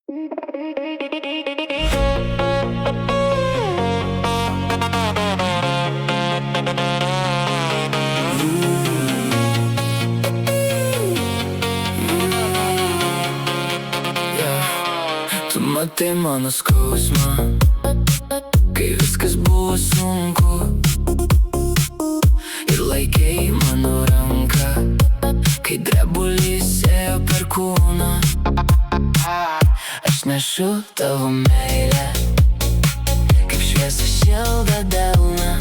Tu matei mano skausmą, kai viskas buvo sunku, ir laikei mano ranką, kai drebulys ėjo per kūną. Aš nešu tavo meilę, kaip šviesa šilda delną,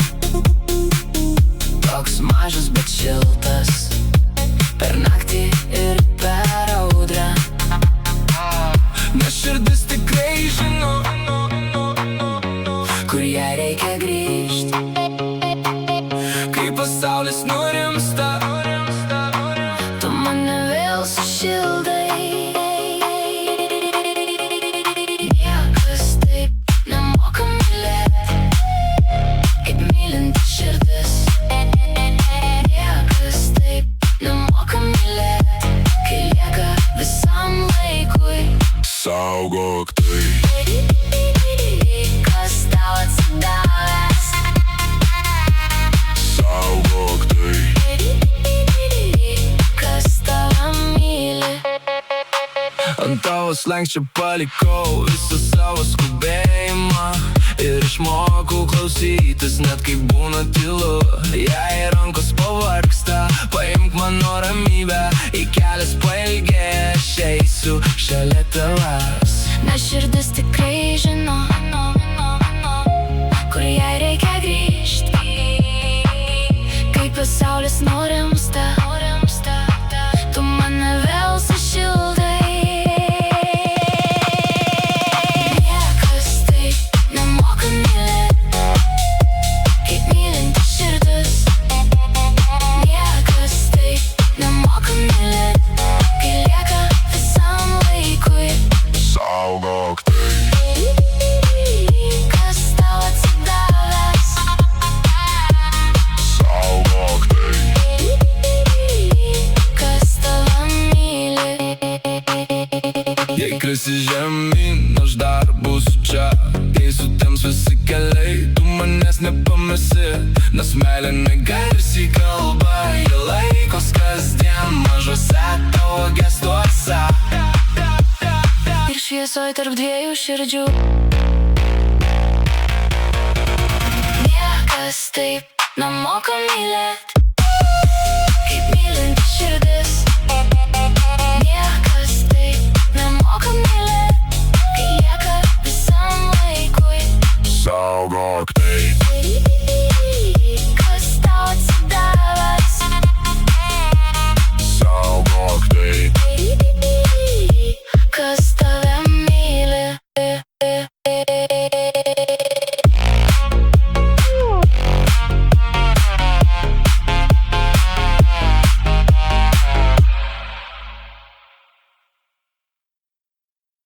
toks mažas bet šiltas, per naktį ir per audrą. Nes širdis tikrai žino, kur jai reikia grįžt, kai pasaulis nurimsta, tu mane vėl sušildai. Niekas taip nemoka mylėt, kaip mylinti širdis. Niekas taip nemoka mylėt, kai lieka visam laikui. Saugok tai, kas tau atsidavęs. saugok tai, kas tave myli. Ant tavo slenksčio palikau visą savo skubėjimą ir išmokau klausytis, net kai būna tylu. Jei rankos pavargsta, paimk mano ramybę, į kelias pailgėja, aš eisiu šalia tavęs. Nes širdis tikrai žino, kur jai reikia grįžt, kai pasaulis nurimsta, tu mane vėl sušildai. Niekas taip nemoka mylėt, kaip mylinti širdis. Niekas taip nemoka mylėt, kai lieka visam laikui. saugok tai, Kas tau atsidavęs. saugok tai, Kas tave myli. Jei krisi žemyn, aš dar būsiu čia, kai sutems visi keliai, tu manęs nepamesi, nes meilė negarsiai kalba, ji laikos kasdien mažose tavo gestuose. Ir šviesoj tarp dviejų širdžių. Niekas taip nemoka mylėt, kaip mylinti širdis.